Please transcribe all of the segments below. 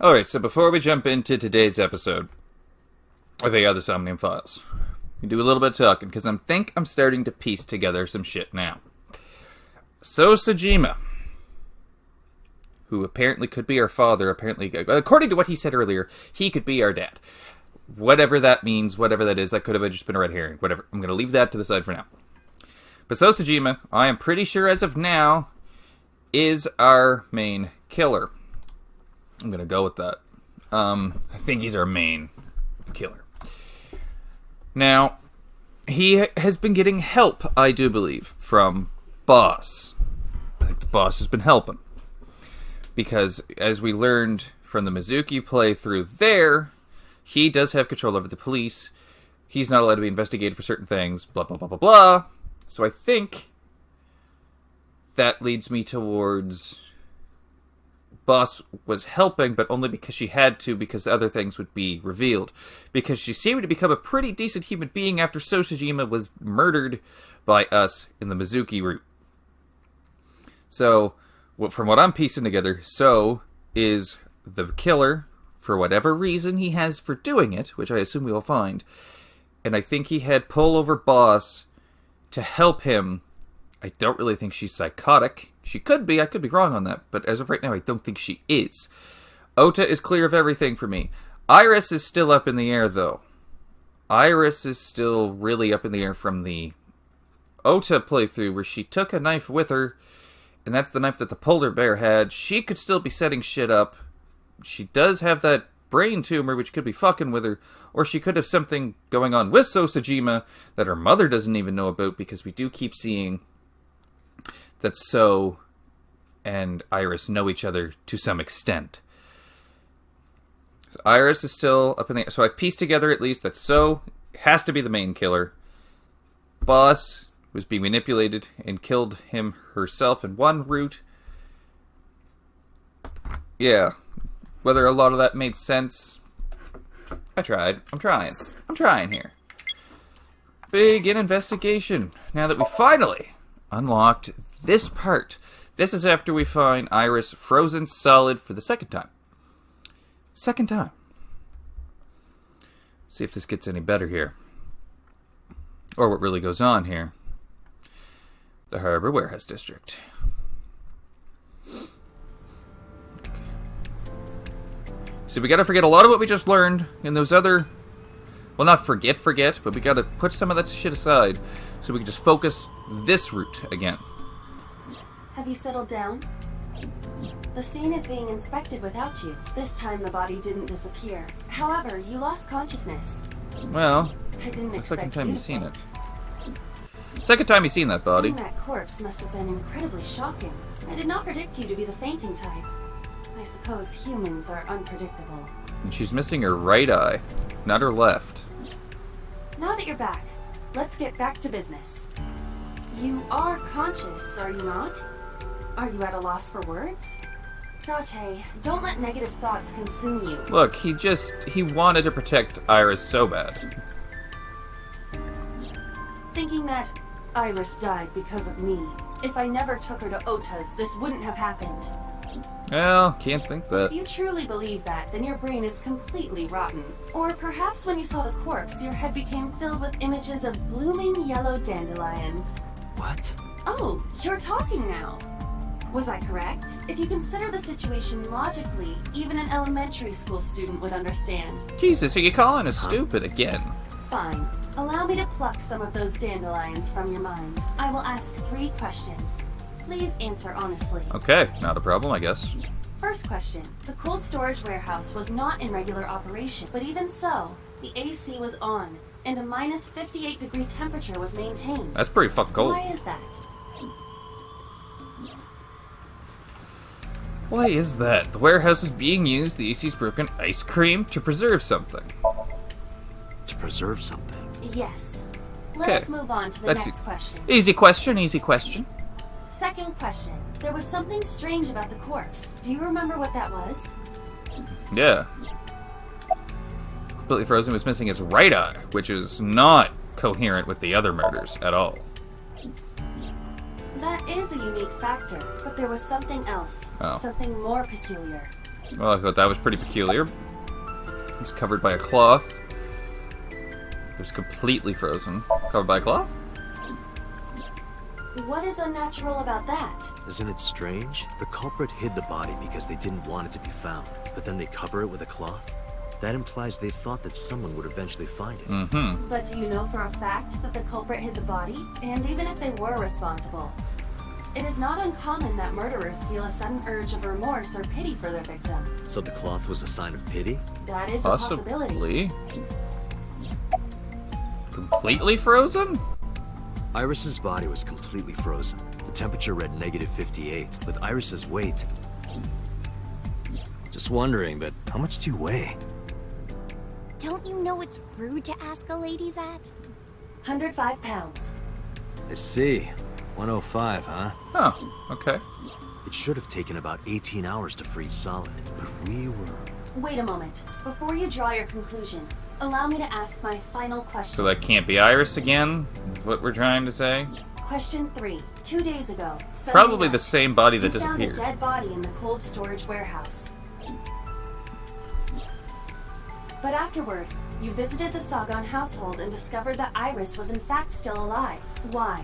Alright, so before we jump into today's episode of the Somnium Files, we do a little bit of talking, because I think I'm starting to piece together some shit now. So Sejima, who apparently could be our father, according to what he said earlier, he could be our dad. Whatever that means, whatever that is, that could have just been a red herring, whatever. I'm going to leave that to the side for now. But So Sejima, I am pretty sure as of now, is our main killer. I'm going to go with that. I think he's our main killer. Now, he has been getting help, I do believe, from Boss. I think the Boss has been helping. Because, as we learned from the Mizuki playthrough there, he does have control over the police. He's not allowed to be investigated for certain things, blah, blah, blah, blah, blah. So I think that leads me towards Boss was helping, but only because she had to, because other things would be revealed. Because she seemed to become a pretty decent human being after So Sejima was murdered by us in the Mizuki route. So, from what I'm piecing together, So is the killer for whatever reason he has for doing it, which I assume we will find. And I think he had pull over Boss to help him. I don't really think she's psychotic. She could be. I could be wrong on that. But as of right now, I don't think she is. Ota is clear of everything for me. Iris is still up in the air, though. Iris is still really up in the air from the Ota playthrough, where she took a knife with her, and that's the knife that the polar bear had. She could still be setting shit up. She does have that brain tumor, which could be fucking with her, or she could have something going on with So Sejima that her mother doesn't even know about, because we do keep seeing that So and Iris know each other to some extent. So Iris is still up in the air. So I've pieced together at least that So has to be the main killer. Boss was being manipulated and killed him herself in one route. Yeah. Whether a lot of that made sense, I tried. I'm trying here. Begin investigation. Now that we finally unlocked this part. This is after we find Iris frozen solid for the second time. See if this gets any better here. Or what really goes on here. The Harbor Warehouse District. So we gotta forget a lot of what we just learned in those other... Well, not forget, but we gotta put some of that shit aside so we can just focus this route again. Have you settled down? The scene is being inspected without you. This time the body didn't disappear. However, you lost consciousness. Well, I didn't the second expect time you you've to seen faint. it. Second time you've seen that body. Seeing that corpse must have been incredibly shocking. I did not predict you to be the fainting type. I suppose humans are unpredictable. And she's missing her right eye, not her left. Now that you're back, let's get back to business. You are conscious, are you not? Are you at a loss for words? Date, don't let negative thoughts consume you. Look, he wanted to protect Iris so bad. Thinking that Iris died because of me. If I never took her to Ota's, this wouldn't have happened. Well, can't think that. If you truly believe that, then your brain is completely rotten. Or perhaps when you saw the corpse, your head became filled with images of blooming yellow dandelions. What? Oh, you're talking now. Was I correct? If you consider the situation logically, even an elementary school student would understand. Jesus, are you calling us stupid again? Fine. Allow me to pluck some of those dandelions from your mind. I will ask 3 questions. Please answer honestly. Okay, not a problem, I guess. First question. The cold storage warehouse was not in regular operation, but even so, the AC was on, and a minus 58-degree temperature was maintained. That's pretty fucking cold. Why is that? Why is that? The warehouse is being used, the AC's broken, ice cream, to preserve something. To preserve something? Yes. Let Okay. us move on to the That's next question. Easy question. Second question. There was something strange about the corpse. Do you remember what that was? Yeah. Completely frozen, was missing its right eye, which is not coherent with the other murders at all. That is a unique factor, but there was something else. Oh. Something more peculiar. Well, I thought that was pretty peculiar. It was covered by a cloth. It was completely frozen. Covered by a cloth? What is unnatural about that? Isn't it strange? The culprit hid the body because they didn't want it to be found, but then they cover it with a cloth? That implies they thought that someone would eventually find it. Mm-hmm. But do you know for a fact that the culprit hid the body? And even if they were responsible, it is not uncommon that murderers feel a sudden urge of remorse or pity for their victim. So the cloth was a sign of pity? That is a possibility. Possibly. Completely frozen? Iris's body was completely frozen. The temperature read -58, with Iris's weight. Just wondering, but how much do you weigh? Don't you know it's rude to ask a lady that? 105 pounds. I see. 105, huh? Oh, okay. It should have taken about 18 hours to freeze solid, but we were... Wait a moment. Before you draw your conclusion, allow me to ask my final question. So that can't be Iris again? Is what we're trying to say? Question 3. 2 days ago, Sunday Probably night, the same body that you found disappeared. a dead body in the cold storage warehouse. But afterward, you visited the Soooo household and discovered that Iris was in fact still alive. Why?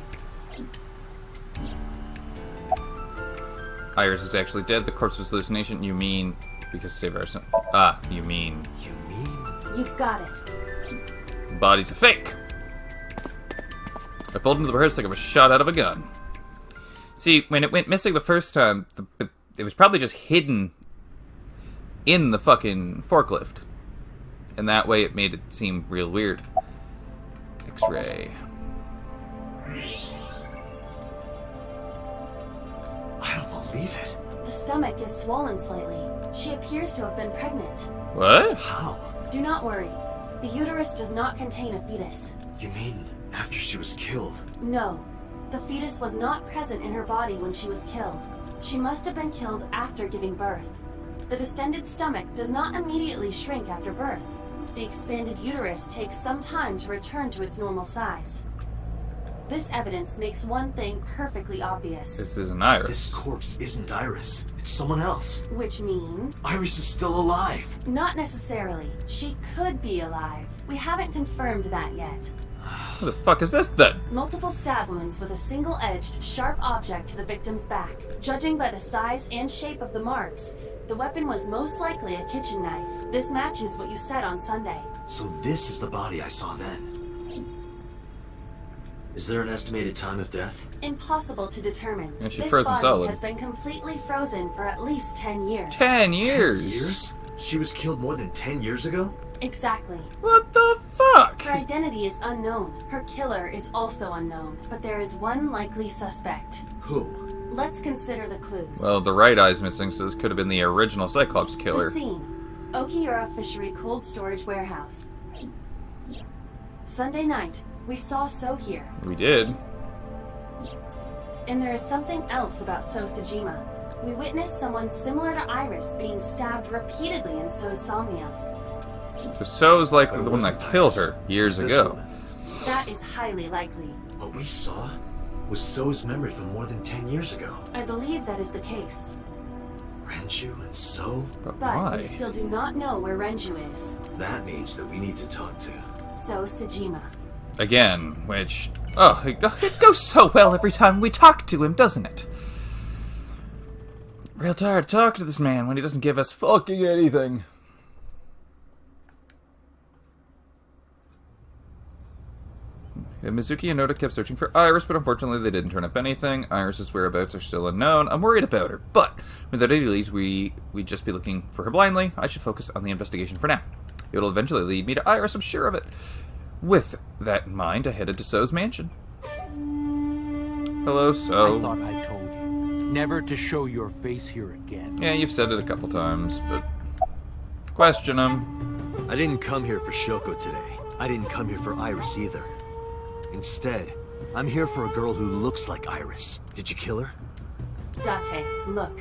Iris is actually dead. The corpse was hallucination. You mean because save Iris? Ah, you mean You mean? You've got it. the body's a fake. I pulled into the rehearsal like I was shot out of a gun. See, when it went missing the first time, it was probably just hidden in the fucking forklift. And that way it made it seem real weird. X-ray. I don't believe it. The stomach is swollen slightly. She appears to have been pregnant. What? How? Do not worry. The uterus does not contain a fetus. You mean after she was killed? No. The fetus was not present in her body when she was killed. She must have been killed after giving birth. The distended stomach does not immediately shrink after birth. The expanded uterus takes some time to return to its normal size. This evidence makes one thing perfectly obvious. This isn't Iris. This corpse isn't Iris. It's someone else. Which means... Iris is still alive. Not necessarily. She could be alive. We haven't confirmed that yet. What the fuck is this then? Multiple stab wounds with a single-edged, sharp object to the victim's back. Judging by the size and shape of the marks, the weapon was most likely a kitchen knife. This matches what you said on Sunday. So this is the body I saw then. Is there an estimated time of death? Impossible to determine. Yeah, she This frozen body solid. has been completely frozen for at least 10 years. 10 years? 10 years? She was killed more than 10 years ago? Exactly. What the fuck? Her identity is unknown. Her killer is also unknown, but there is one likely suspect. Who? Let's consider the clues. Well, the right eye's missing, so this could have been the original Cyclops The killer. scene. Okiura Fishery Cold Storage Warehouse. Sunday night, we saw Soooo here. We did. And there is something else about Sojima. We witnessed someone similar to Iris being stabbed repeatedly in Soo's Somnium. So So's likely But the one that wasn't killed Iris. her years This ago. woman. That is highly likely. What we saw was So's memory from more than 10 years ago. I believe that is the case. Renju and So? But But why? we still do not know where Renju is. That means that we need to talk to. Sojima. Again, which... Oh, it goes so well every time we talk to him, doesn't it? Real tired of talking to this man when he doesn't give us fucking anything. Yeah, Mizuki and Noda kept searching for Iris, but unfortunately they didn't turn up anything. Iris's whereabouts are still unknown. I'm worried about her, but without any leads, we'd just be looking for her blindly. I should focus on the investigation for now. It'll eventually lead me to Iris, I'm sure of it. With that in mind, I headed to So's mansion. Hello, I So. thought I told you never to show your face here again. Yeah, you've said it a couple times, but... Question him. I didn't come here for Shoko today. I didn't come here for Iris either. Instead, I'm here for a girl who looks like Iris. Did you kill her? Date, look.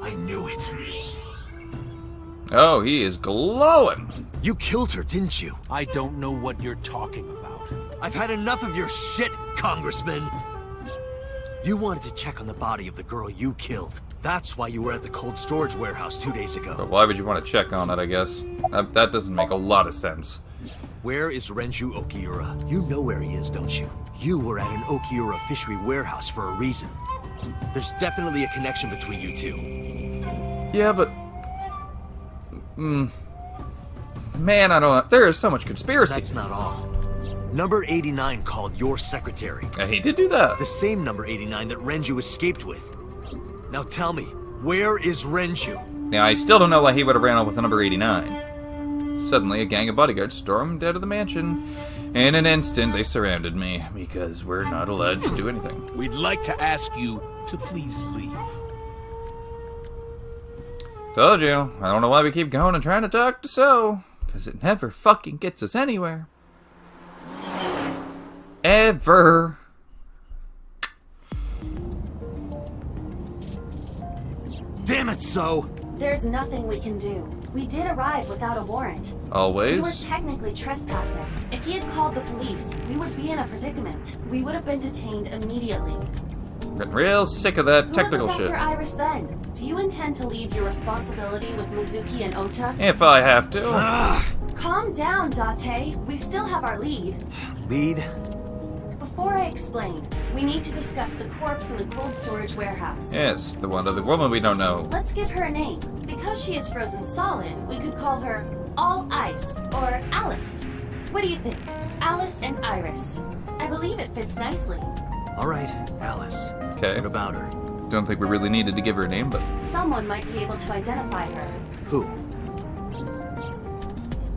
I knew it. Oh, he is glowing. You killed her, didn't you? I don't know what you're talking about. I've had enough of your shit, Congressman. You wanted to check on the body of the girl you killed. That's why you were at the cold storage warehouse 2 days But ago. why would you want to check on it, I guess? That doesn't make a lot of sense. Where is Renju Okiura? You know where he is, don't you? You were at an Okiura fishery warehouse for a reason. There's definitely a connection between you two. Yeah, but... Man, I don't... There is so much conspiracy. That's not all. Number 89 called your secretary. He did do that. The same number 89 that Renju escaped with. Now tell me, where is Renju? Now, I still don't know why he would have ran off with the number 89. Suddenly, a gang of bodyguards stormed out of the mansion. In an instant, they surrounded me, because we're not allowed to do anything. We'd like to ask you to please leave. Told you, I don't know why we keep going and trying to talk to So, because it never fucking gets us anywhere. Ever. Damn it, So! There's nothing we can do. We did arrive without a warrant. We were Always. technically trespassing. If he had called the police, we would be in a predicament. We would have been detained immediately. Getting real sick of that technical Who would shit. look after Iris then? Do you intend to leave your responsibility with Mizuki and Ota? If I have to. Calm down, Date. We still have our lead. Lead? Before I explain, we need to discuss the corpse in the cold storage warehouse. Yes, the one other woman we don't know. Let's give her a name. Because she is frozen solid, we could call her All Ice or Alice. What do you think? Alice and Iris. I believe it fits nicely. Alright, Alice. Okay. What about her? Don't think we really needed to give her a name, but... Someone might be able to identify her. Who?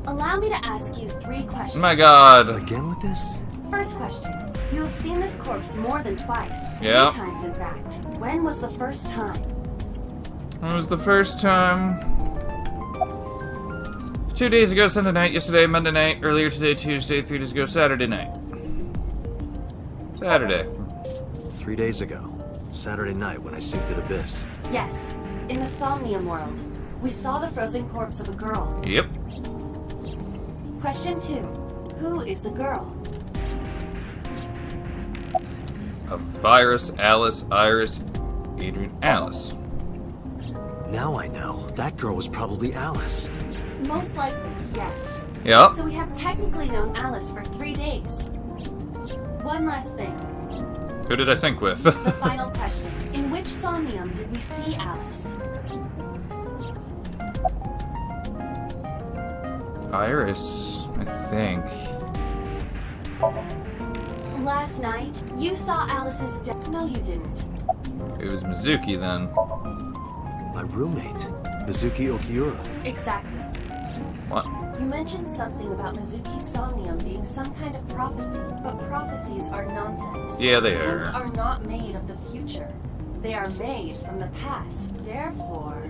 Allow me to ask you 3 questions. My god. Again with this? First question. You have seen this corpse more than twice. Yeah. 3 times, in fact. When was the first time? When was the first time? 2 days ago, Sunday night, yesterday, Monday night, earlier today, Tuesday, 3 days ago, Saturday night. Saturday. 3 days ago. Saturday night when I synced at Abyss. Yes. In the Somnium world. We saw the frozen corpse of a girl. Yep. Question 2. Who is the girl? A virus, Alice, Iris, Adrian, Alice. Now I know. That girl was probably Alice. Most likely, yes. Yep. So we have technically known Alice for 3 days. One last thing. Who did I sync with? The final question. In which Somnium did we see Alice? Iris, I think. Last night, you saw Alice's death. No, you didn't. It was Mizuki then. My roommate, Mizuki Okiura. Exactly. What? You mentioned something about Mizuki's Somnium being some kind of prophecy, but prophecies are nonsense. Yeah, they Dreams are. are not made of the future. They are made from the past. Therefore,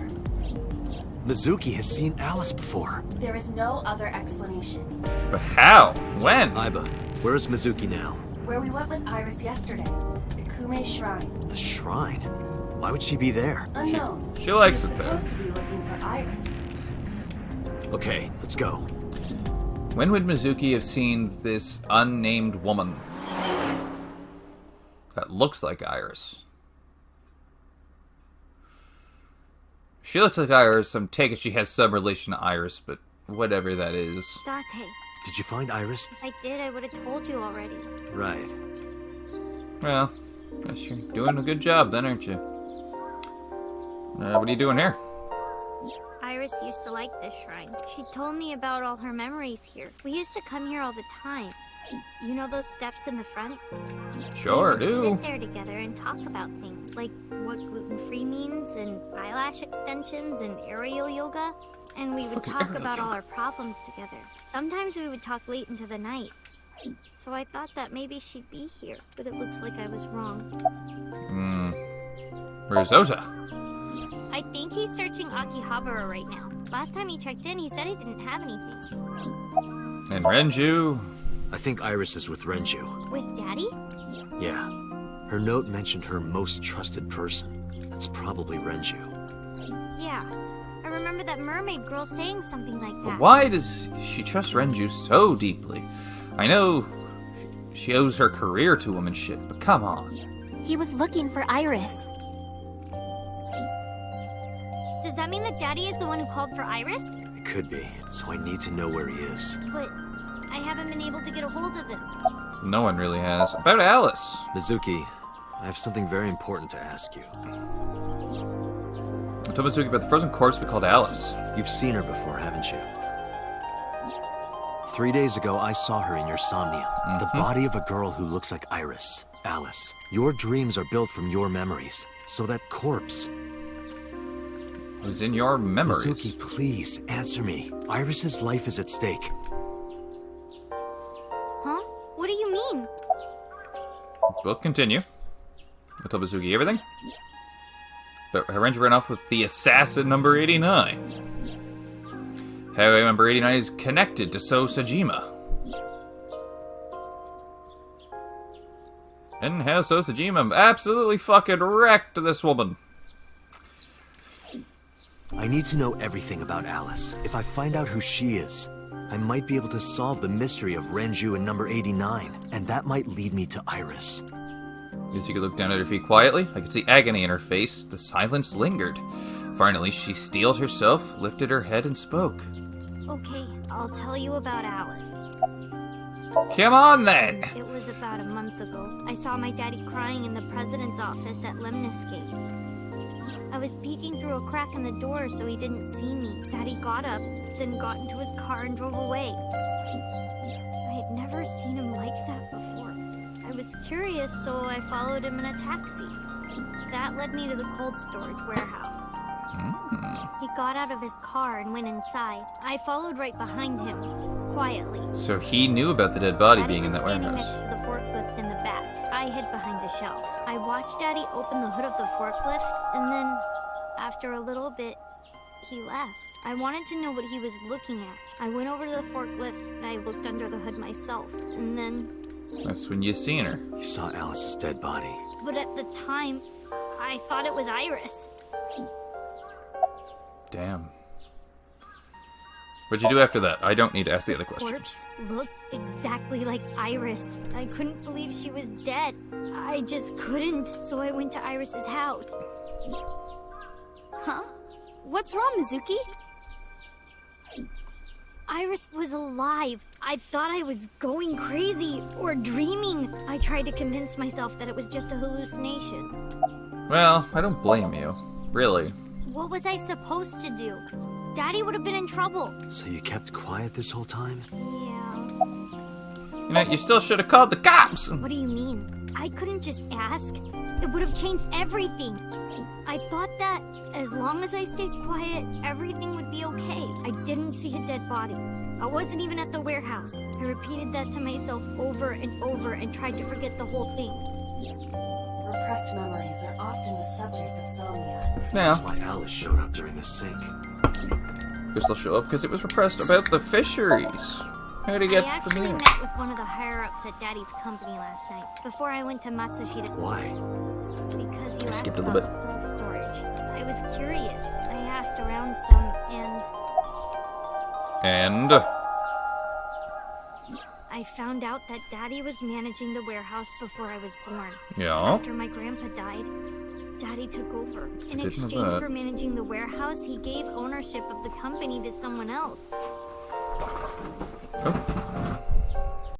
Mizuki has seen Alice before. there is no other explanation. But how? When? Aiba, where is Mizuki now? Where we went with Iris yesterday, the Kume Shrine. The shrine? Why would she be there? Unknown. she likes is it there. supposed to be looking for Iris. Okay, let's go. When would Mizuki have seen this unnamed woman? That looks like Iris. She looks like Iris. I'm taking she has some relation to Iris, but whatever that is. Date, Did you find Iris? if I did, I would have told you already. Right. Well, guess you're doing a good job then, aren't you? What are you doing here? Iris used to like this shrine. She told me about all her memories here. We used to come here all the time. You know those steps in the front? Sure We would do. sit there together and talk about things, like what gluten-free means, and eyelash extensions, and aerial yoga. And we would Fuck is talk aerial about all yoga? our problems together. Sometimes we would talk late into the night. So I thought that maybe she'd be here, but it looks like I was wrong. Where's Ota? I think he's searching Akihabara right now. Last time he checked in, he said he didn't have anything. And Renju? I think Iris is with Renju. With Daddy? Yeah. Her note mentioned her most trusted person. That's probably Renju. Yeah. I remember that mermaid girl saying something like But that. why does she trust Renju so deeply? I know she owes her career to him and shit, but come on. He was looking for Iris. that mean that Daddy is the one who called for Iris? It could be, so I need to know where he is. But I haven't been able to get a hold of him. No one really has. About Alice. Mizuki, I have something very important to ask you. I told Mizuki about the frozen corpse we called Alice. You've seen her before, haven't you? 3 days ago, I saw her in your Somnium. The body of a girl who looks like Iris. Alice, your dreams are built from your memories. So that corpse... It was in your memories. Mizuki, please, answer me. Iris's life is at stake. Huh? What do you mean? We'll continue. I told Mizuki everything. But Harenji ran off with the assassin number 89. How number 89 is connected to Soooo Sajima. And how Soooo Sajima absolutely fucking wrecked this woman. I need to know everything about Alice. If I find out who she is, I might be able to solve the mystery of Renju and number 89, and that might lead me to Iris. Mizuki looked down at her feet quietly. I could see agony in her face. The silence lingered. Finally, she steeled herself, lifted her head, and spoke. Okay, I'll tell you about Alice. Come on, then! It was about a month ago. I saw my daddy crying in the president's office at Lemniscate. I was peeking through a crack in the door so he didn't see me. Daddy got up, then got into his car and drove away. I had never seen him like that before. I was curious, so I followed him in a taxi. That led me to the cold storage warehouse. He got out of his car and went inside. I followed right behind him, quietly. So he knew about the dead body Daddy being in was that standing warehouse. next to the forklift in the back. I hid behind a shelf. I watched Daddy open the hood of the forklift, and then, after a little bit, he left. I wanted to know what he was looking at. I went over to the forklift, and I looked under the hood myself, and then... That's when you seen her. You saw Alice's dead body. But at the time, I thought it was Iris. Damn. What'd you do after that? I don't need to ask the other questions. Corpse looked exactly like Iris. I couldn't believe she was dead. I just couldn't, so I went to Iris's house. Huh? What's wrong, Mizuki? Iris was alive. I thought I was going crazy or dreaming. I tried to convince myself that it was just a hallucination. Well, I don't blame you. Really. What was I supposed to do? Daddy would have been in trouble. So you kept quiet this whole time? Yeah. You know, you still should have called the cops! What do you mean? I couldn't just ask. It would have changed everything. I thought that as long as I stayed quiet, everything would be okay. I didn't see a dead body. I wasn't even at the warehouse. I repeated that to myself over and over and tried to forget the whole thing. Repressed memories are often the subject of somnia. Yeah. That's why Alice showed up during the sink. Guess they'll show up because it was repressed about the fisheries. How'd he get I from actually there? met with one of the higher-ups at Daddy's company last night, before I went to Matsushita. Why? Because you asked skipped a about little the cold storage. I was curious. I asked around some, and And... I found out that Daddy was managing the warehouse before I was born. Yeah? After my grandpa died, Daddy took over. In didn't know exchange that. for managing the warehouse, he gave ownership of the company to someone else. Oh.